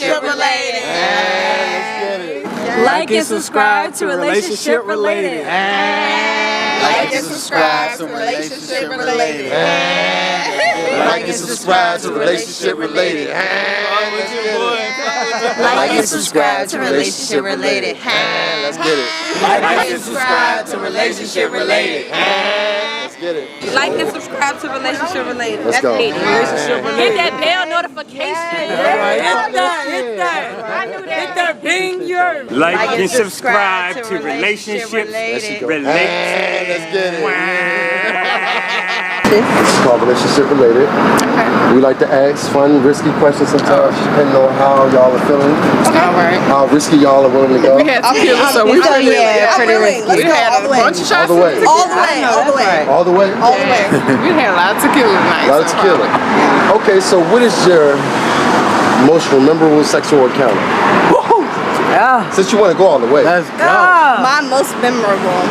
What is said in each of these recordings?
relationship related. Like and subscribe to relationship related. Like and subscribe to relationship related. Like and subscribe to relationship related. Like and subscribe to relationship related. Let's get it. Like and subscribe to relationship related. Let's get it. Like and subscribe to relationship related. Let's go. Hit that bell notification. Hit that bing your. Like and subscribe to relationships related. Let's get it. This is called relationship related. We like to ask fun, risky questions sometimes, depending on how y'all are feeling. Alright. How risky y'all are willing to go. We had tequila, so we pretty Let's We go had all a the way. bunch of shots. All the way. All the way. All the way. All the way? All the way. We had a lot of tequila tonight. A lot of tequila. Okay, so what is your most memorable sexual encounter? Since you want to go all the way. Let's go. My most memorable.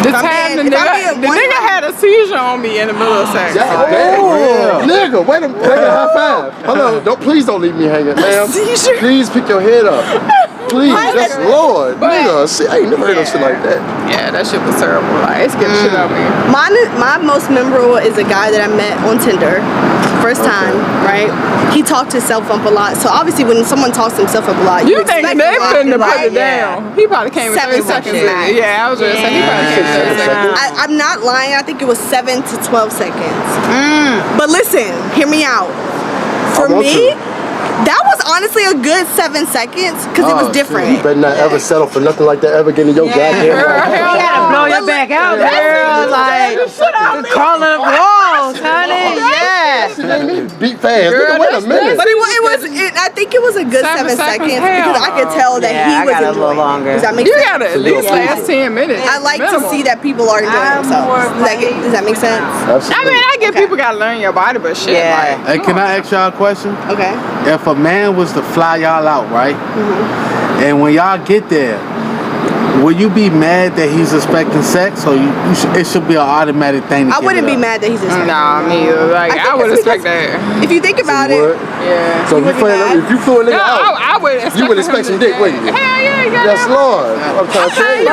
The time the nigga had a seizure on me in the middle of sex. Nigga, wait a minute. High five. Hello, please don't leave me hanging, ma'am. Please pick your head up. Please, that's Lord. Nigga, see, I ain't never heard of shit like that. Yeah, that shit was terrible. Like, it scared the shit out of me. My most memorable is a guy that I met on Tinder. First time, right? He talked himself up a lot. So obviously when someone talks himself up a lot, You think expect they a lot, couldn't have put right? it down. He probably came in 7 30 seconds. seconds. Yeah, I was just saying, he probably came in 30 seconds. I'm not lying. I think it was 7 to 12 seconds. But listen, hear me out. For me, that was honestly a good 7 seconds because it was different. You better not ever settle for nothing like that ever again in your goddamn life. You gotta blow your back out, girl. Like, calling walls, honey. Yeah. Beat fast. Nigga, wait a minute. But I think it was a good 7 seconds because I could tell that he was enjoying it. Does that make sense? You gotta at least last 10 minutes. I like to see that people are enjoying themselves. Does that make sense? I mean, I get people gotta learn your body, but shit, like. Hey, can I ask y'all a question? Okay. If a man was to fly y'all out, right? And when y'all get there, will you be mad that he's expecting sex, or it should be an automatic thing? I wouldn't be mad that he's expecting. Nah, me either. Like, I would expect that. If you think about it, yeah. So if you flew a nigga out, I would expect you would expect some dick, wouldn't you? Hell yeah, you Yes, Lord. I'm trying to tell you.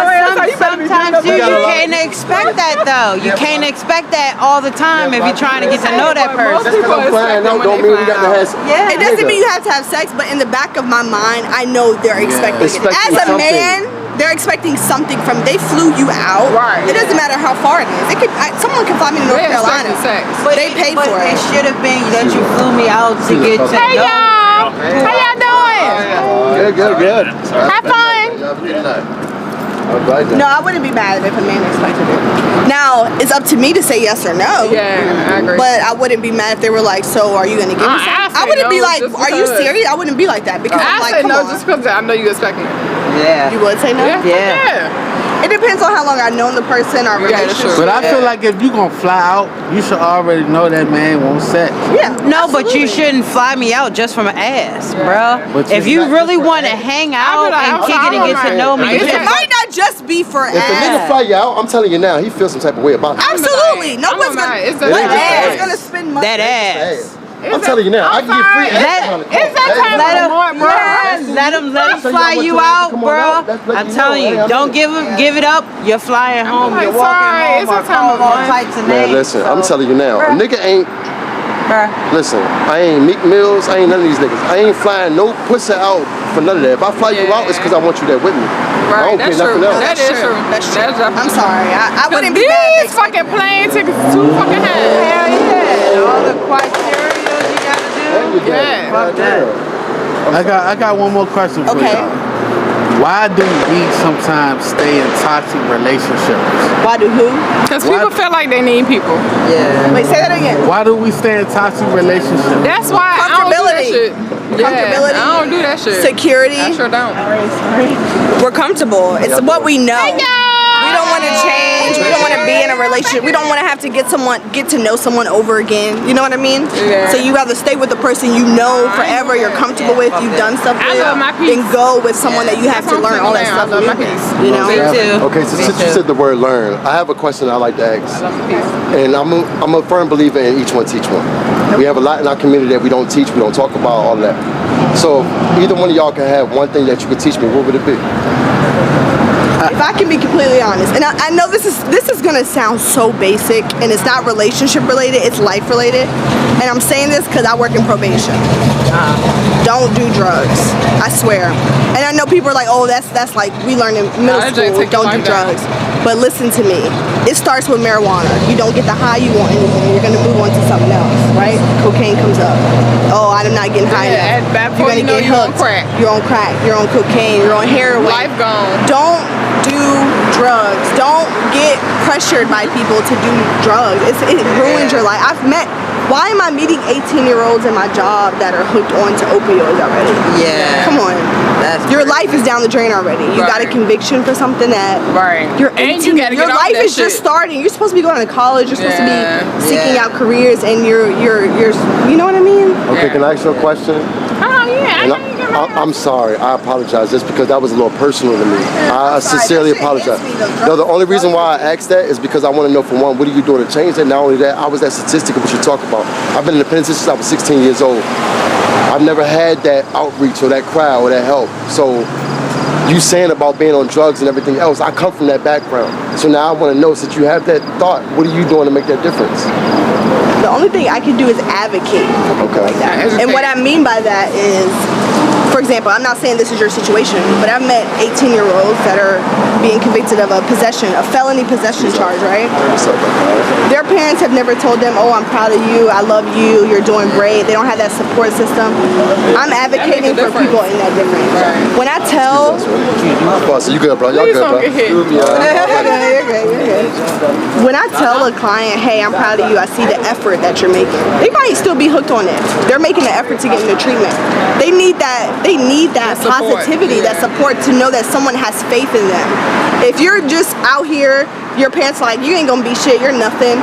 Sometimes you can't expect that though. You can't expect that all the time if you're trying to get to know that person. Just because I'm flying out don't mean we got to have sex. it doesn't mean you have to have sex, but in the back of my mind, I know they're expecting it. As a man, they're expecting something from. They flew you out. Right. It doesn't matter how far it is. It could. Someone can fly me to North Carolina. But they paid for it. It should have been that you flew me out to get to know. Hey y'all, how y'all doing? Good. Have fun. No, I wouldn't be mad if a man expected it. Now, it's up to me to say yes or no. Yeah, I agree. But I wouldn't be mad if they were like, so are you going to give me something? I wouldn't be like, are you serious? I wouldn't be like that because I'm like, I say come no on. just because I know you expecting it. Yeah. You would say no? Yeah. It depends on how long I've known the person, our relationship. But I feel like if you gonna fly out, you should already know that man won't sex. Yeah. No, but you shouldn't fly me out just from an ass, bro. But If you really want to hang out and kick it and get to know me, It might not just be for If a nigga ass. fly you out, I'm telling you now, he feels some type of way about it. Absolutely. No one's It's going to spend money. that ass. I'm telling you now, I can get free ass. It's that time of the morning, bro. Let him fly you out, bro. I'm telling you, don't give it up. You're flying home. You're walking home. Or calling all types of Man, names. listen, I'm telling you now, a nigga ain't. Listen, I ain't Meek Mills, I ain't none of these niggas. I ain't flying no pussy out for none of that. If I fly you out, it's because I want you there with me. I don't care nothing else. That is true. That's true. I'm sorry. I wouldn't be mad. These fucking plane tickets too fucking high. Hell yeah. All the criteria you gotta do. Yeah. Fuck that. I got one more question for y'all. Why do we sometimes stay in toxic relationships? Why do who? Because people feel like they need people. Yeah. Wait, say that again. Why do we stay in toxic relationships? That's why I don't do that shit. Comfortability. Yeah, I don't do that shit. Security. I sure don't. We're comfortable. It's what we know. We don't want to change. We don't want to be in a relationship. We don't want to have to get to know someone over again. You know what I mean? Yeah. So you rather stay with the person you know forever, you're comfortable with, you've done stuff with, love my peace. than go with someone that you have to learn all that stuff I love my with. peace. You know? Me too. Okay, so since you said the word learn, I have a question I like to ask. And I'm a firm believer in each one teach one. We have a lot in our community that we don't teach, we don't talk about, all that. So if either one of y'all can have one thing that you could teach me, what would it be? If I can be completely honest, and I know this is gonna sound so basic, and it's not relationship related, it's life related, and I'm saying this because I work in probation. Don't do drugs, I swear. And I know people are like, oh, that's like we learn in middle school, don't do drugs. But listen to me, it starts with marijuana. You don't get the high you want anymore, you're gonna move on to something else, right? Cocaine comes up. Oh, I'm not getting high enough. You're gonna get hooked. You're on crack, you're on cocaine, you're on heroin. Life gone. Don't do drugs. Don't get pressured by people to do drugs. It ruins your life. Why am I meeting 18-year-olds in my job that are hooked onto opioids already? Yeah. Come on. Your life is down the drain already. You got a conviction for something that you're 18. And you gotta your get off life that is just shit. starting. You're supposed to be going to college. You're supposed to be seeking out careers, and you're you know what I mean? Okay, can I ask you a question? Oh yeah, I know you can. I'm sorry. I apologize just because that was a little personal to me. I sincerely apologize. No, the only reason why I asked that is because I want to know, for one, what are you doing to change that? Not only that, I was that statistic of what you talk about. I've been in the penitentiary since I was 16 years old. I've never had that outreach or that crowd or that help. So you saying about being on drugs and everything else, I come from that background. So now I want to know, since you have that thought, what are you doing to make that difference? The only thing I can do is advocate for people like that. And what I mean by that is, for example, I'm not saying this is your situation, but I've met 18-year-olds that are being convicted of a felony possession charge, right? Their parents have never told them, oh, I'm proud of you, I love you, you're doing great. They don't have that support system. I'm advocating for people in that difference. When I tell... Boss, you good, bro? Y'all good, bro? When I tell a client, hey, I'm proud of you, I see the effort that you're making, they might still be hooked on it. They're making the effort to get into treatment. They need that positivity, that support, to know that someone has faith in them. If you're just out here, your parents are like, you ain't gonna be shit, you're nothing,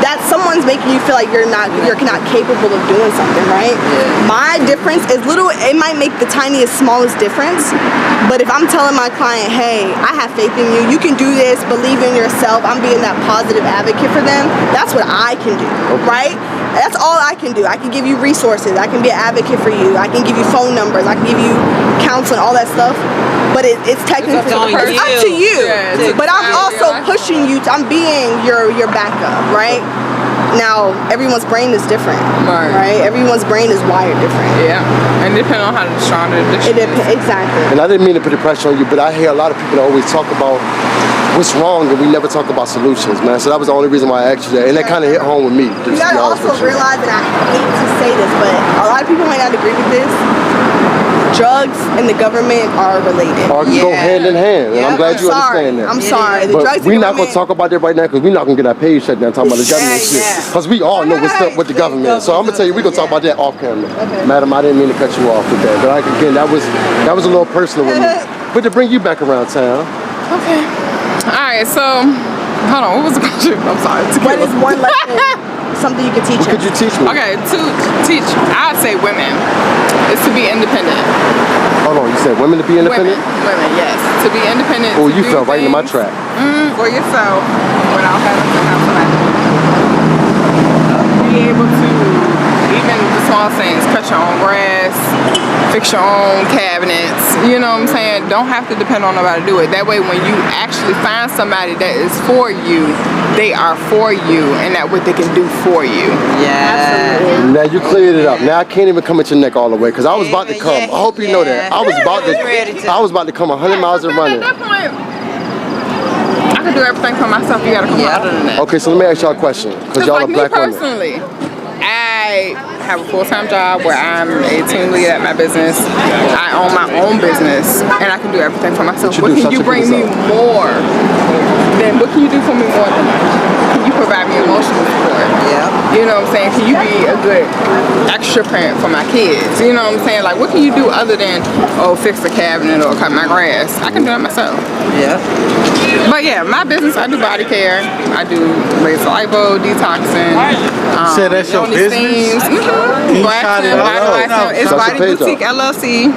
that someone's making you feel like you're not capable of doing something, right? My difference is little. It might make the tiniest, smallest difference, but if I'm telling my client, hey, I have faith in you, you can do this, believe in yourself, I'm being that positive advocate for them, that's what I can do, right? That's all I can do. I can give you resources, I can be an advocate for you, I can give you phone numbers, I can give you counseling, all that stuff, but it's technically up to you. But I'm also pushing you, I'm being your backup, right? Now, everyone's brain is different, right? Everyone's brain is wired different. Yeah, and depending on how strong the addiction is. Exactly. And I didn't mean to put the pressure on you, but I hear a lot of people that always talk about what's wrong, and we never talk about solutions, man. So that was the only reason why I asked you that, and that kind of hit home with me. You gotta also realize, and I hate to say this, but a lot of people might not agree with this. Drugs and the government are related. Go hand in hand, and I'm glad you understand that. I'm sorry. The but drugs we're not going to talk about that right now, because we're not going to get our page shut down talking about the government shit. Because we all know what's up with the government. So I'm going to tell you, we're going to talk about that off camera. Madam, I didn't mean to cut you off with that. But again, that was a little personal with me. But to bring you back around town. Okay. All right, so, hold on, what was the question? I'm sorry. What is one lesson, something you could teach What could you teach me? Okay, to teach, I'd say women, is to be independent. Hold on, you said women to be independent? Women, yes. To be independent. Oh, you fell right into my trap. For yourself, without having to have somebody. Be able to, even the small things, cut your own grass, fix your own cabinets, you know what I'm saying? Don't have to depend on nobody to do it. That way when you actually find somebody that is for you, they are for you, and that's what they can do for you. Yeah. Now you cleared it up. Now I can't even come at your neck all the way, because I was about to come. I hope you know that. I was about to come 100 miles and running. At that point, I can do everything for myself. You gotta come out of that. Okay, so let me ask y'all a question, because y'all are black women. Personally, I have a full-time job where I'm a team lead at my business. I own my own business, and I can do everything for myself. What can you bring me more? Then what can you do for me more than that? Can you provide me emotional support? Yeah. You know what I'm saying? Can you be a good extra parent for my kids? You know what I'm saying? Like, what can you do other than, oh, fix the cabinet or cut my grass? I can do it myself. Yeah. But yeah, my business, I do body care. I do laser lipo, detoxing. Said that's your business? It's Body Boutique LLC.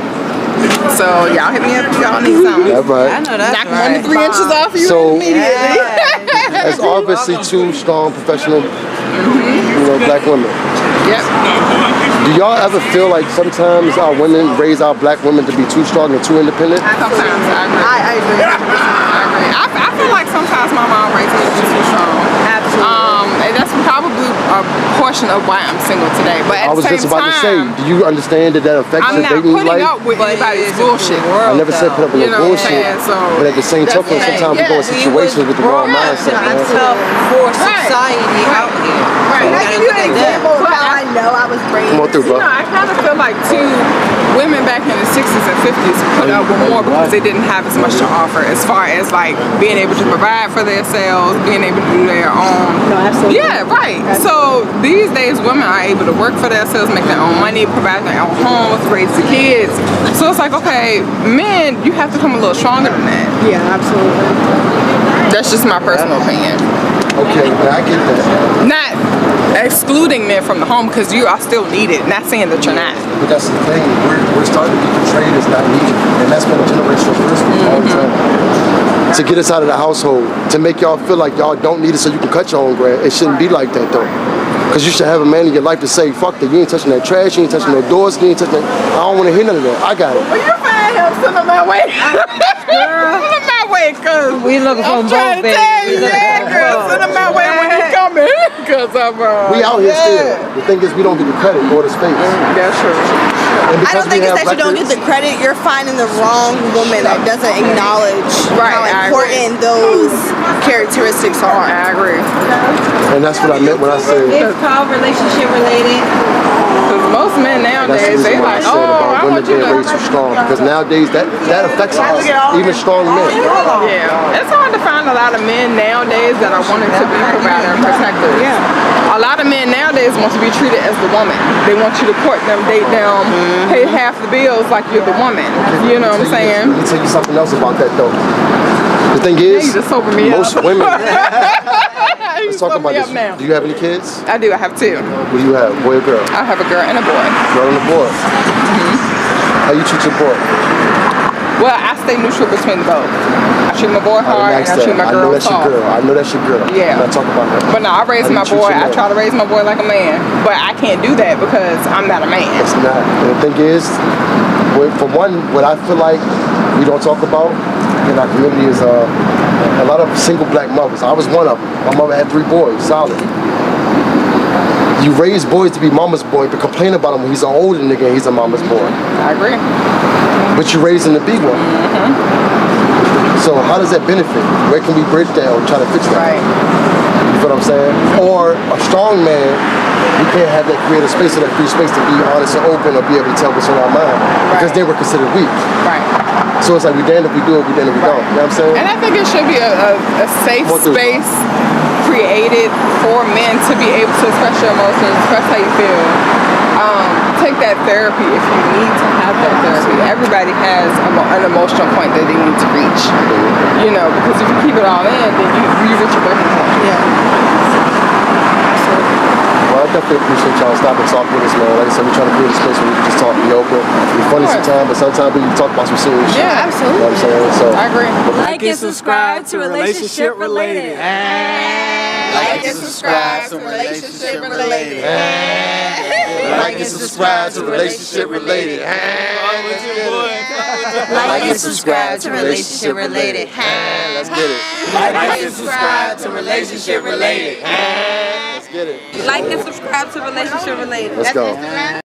So y'all hit me up if y'all need something. That's right. I know that's Knock 1 to 3 inches off you So- immediately. As obviously two strong, professional, black women. Yep. Do y'all ever feel like sometimes our women raise our black women to be too strong and too independent? Sometimes I agree. I agree. I agree. I feel like sometimes my mom raised me to be too strong. And that's probably a portion of why I'm single today. But at I was the just same about to say, time, do you understand that affects I'm your not dating putting life? up with anybody's bullshit. I never said put up with You no know what I'm bullshit, saying? So, but at the same token, that's the sometimes we thing. go in situations with the wrong mindset, man. tough for society out here. Right. Can I give you an example of how I know I was raised? Come on through, You bro. know, I kind of feel like too, women back in the 60s and 50s put up with more because they didn't have as much to offer as far as like being able to provide for themselves, being able to do their own. No, absolutely. Yeah, right. So these days, women are able to work for themselves, make their own money, provide their own homes, raise the kids. So it's like, okay, men, you have to come a little stronger than that. Yeah, absolutely. That's just my personal opinion. Okay, I get that. Not excluding men from the home because you are still needed. Not saying that you're not. But that's the thing, we're starting to be portrayed as not needed, and that's been a generational curse all the time. To get us out of the household, to make y'all feel like y'all don't need it so you can cut your own grass. It shouldn't be like that though. Because you should have a man in your life to say, fuck that, you ain't touching that trash, you ain't touching no doors, you ain't touching that. I don't want to hear none of that. I got it. Well, you find him sending my way. Send him my way, cause We looking for I'm both, trying to baby. tell We you, looking yeah, for girl, both. send him my way when he coming. Cause I'm We out here still. The thing is, we don't get the credit or the space. That's true. And I because don't think we it's have that you don't get the credit. You're finding the wrong woman that doesn't acknowledge Right, how I important those characteristics are. I agree. And that's what I meant when I said. It's called relationship related. Cause most men That's the nowadays, reason they why I like, said oh, about I women want you being to. raised too strong. Because nowadays that affects us, even strong men. Yeah, it's hard to find a lot of men nowadays that are wanting to be provider and protector. Yeah. A lot of men nowadays want to be treated as the woman. They want you to court them, date them, pay half the bills like you're the woman. You know what I'm saying? Let me tell you something else about that though. The thing is, You just sober me most up. women. You Let's talk sober about me this. up now. Do you have any kids? I do. I have two. What do you have? Boy or girl? I have a girl and a boy. Girl and a boy. How you treat your boy? Well, I stay neutral between the both. I treat my boy hard and I treat my I know girl that's your soft. girl. I know that's your girl. Yeah. Let's talk about that. But no, I raise How my you treat boy. your I man? try to raise my boy like a man. But I can't do that because I'm not a man. It's not. And the thing is, for one, what I feel like we don't talk about in our community is a lot of single black mothers. I was one of them. My mother had 3 boys, solid. You raise boys to be mama's boy, but complain about him when he's an older nigga and he's a mama's boy. I agree. But you raise him to be one. So how does that benefit? Where can we bridge that or try to fix that? Right. You feel what I'm saying? Or a strong man, we can't have that creative space or that free space to be honest and open or be able to tell what's on our mind. Because then we're considered weak. Right. So it's like we damned if we do it, we damned if we don't. You know what I'm saying? And I think it should be a safe What the- space created for men to be able to express your emotions, express how you feel. Take that therapy if you need to have that therapy. Everybody has an emotional point that they need to reach. You know, because if you keep it all in, then you reach your breaking point. Yeah. Well, I definitely appreciate y'all stopping and talking with us, man. Like I said, we're trying to create a space where we can just talk and be open. Be funny Of course. sometimes, but sometimes we can talk about some serious shit. Yeah, absolutely. You know what I'm saying? So, I agree. Like and subscribe to Relationship Related. Like and subscribe to Relationship Related. like and subscribe to Relationship Related. Like and subscribe to Relationship Related. Let's get it. Like and subscribe to Relationship Related. Let's get it. Like and subscribe to Relationship Related. Let's go.